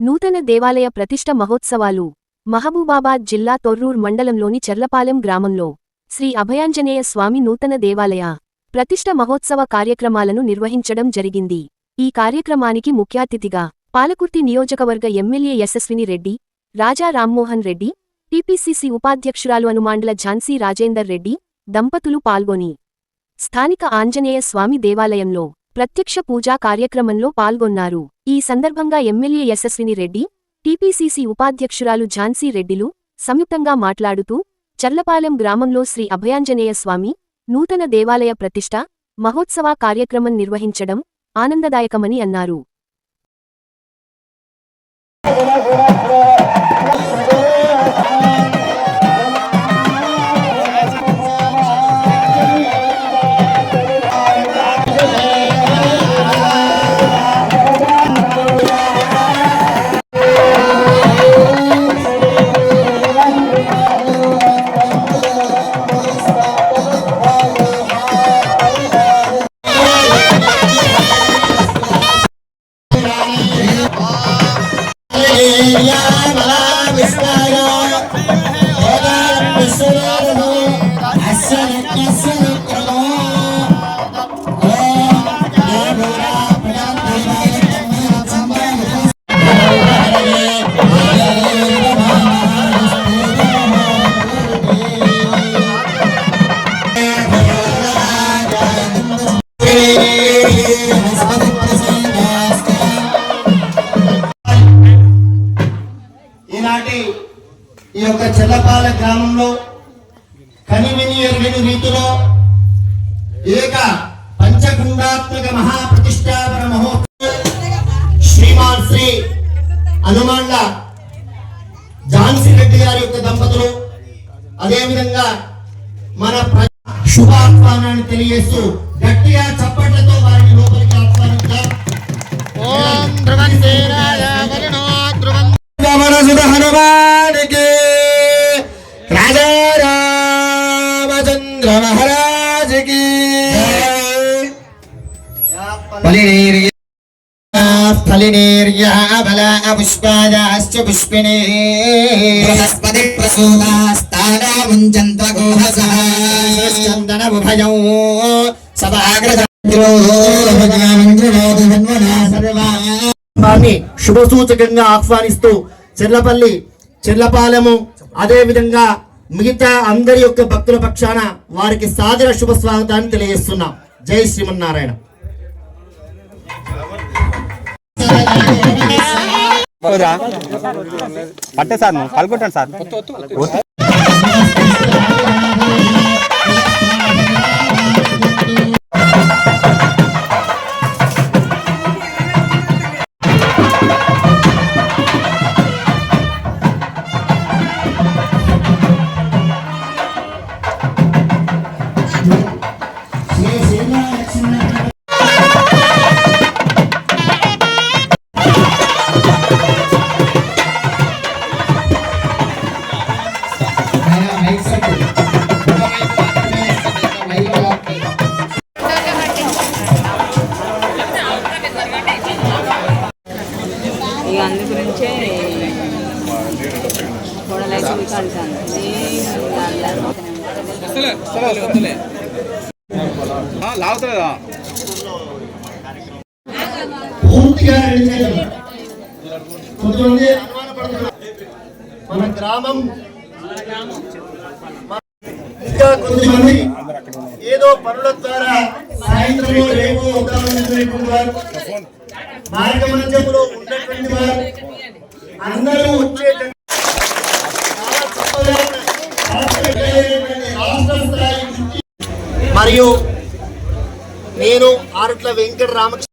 నూతన దేవాలయ ప్రతిష్ఠ మహోత్సవాలు మహబూబాబాద్ జిల్లా తొర్రూర్ మండలంలోని చెర్లపాలెం గ్రామంలో శ్రీ అభయాంజనేయ స్వామి నూతన దేవాలయ ప్రతిష్ఠ మహోత్సవ కార్యక్రమాలను నిర్వహించడం జరిగింది. ఈ కార్యక్రమానికి ముఖ్యాతిథిగా పాలకుర్తి నియోజకవర్గ ఎమ్మెల్యే యశస్విని రెడ్డి, రాజా రామ్మోహన్ రెడ్డి, టీపీసీసీ ఉపాధ్యక్షురాలు అనుమాండ్ల ఝాన్సీ రాజేందర్ రెడ్డి దంపతులు పాల్గొని స్థానిక ఆంజనేయ స్వామి దేవాలయంలో ప్రత్యక్ష పూజా కార్యక్రమంలో పాల్గొన్నారు. ఈ సందర్భంగా ఎమ్మెల్యే యశస్విని రెడ్డి, టీపీసీసీ ఉపాధ్యక్షురాలు ఝాన్సీ రెడ్డిలు సంయుక్తంగా మాట్లాడుతూ చర్లపాలెం గ్రామంలో శ్రీ అభయాంజనేయ స్వామి నూతన దేవాలయ ప్రతిష్ఠ మహోత్సవ కార్యక్రమం నిర్వహించడం ఆనందదాయకమని అన్నారు. ఈ యొక్క చెర్లపాల గ్రామంలో కనివిని ఎరుగని రీతిలో ఏక పంచగుండాత్మక మహాప్రతిష్టాపన మహోత్సవం శ్రీమాన్ శ్రీ అనుమాండ్ల ఝాన్సీ రెడ్డి గారి యొక్క దంపతులు అదేవిధంగా మన శుభాహ్వానాన్ని తెలియజేస్తూ గట్టిగా చప్పట్లతో వారిని లోపలికి ఆహ్వానిద్దాం. ఓం ధ్రువంతేరాయ వరుణో హనుమానికి రాజా రామచంద్ర మహారాజకి ఫలినేర్యా బలా పుష్పాయాశ్చ పుష్పిణే బృహస్పతి ప్రసూతాస్తానాముంజంత గోహసః చందన ఉభయం సభాగ్రహాన్ని శుభ సూచకంగా ఆహ్వానిస్తూ చెర్లపాలెము అదే విధంగా మిగతా అందరి యొక్క భక్తుల పక్షాన వారికి సాదర శుభ స్వాగతాన్ని తెలియజేస్తున్నాం. జై శ్రీమన్నారాయణ. పట్టే సార్ పాల్గొంటాను సార్. అందు గురించే మన గ్రామం ఇంకా కొద్దిమంది ఏదో పనుల ద్వారా సాయంత్రంలో రేపు మార్గ మధ్యములో ఉన్నటువంటి వారు అందరూ వచ్చేటువంటి మరియు నేను ఆరుట్ల వెంకట రామకృష్ణ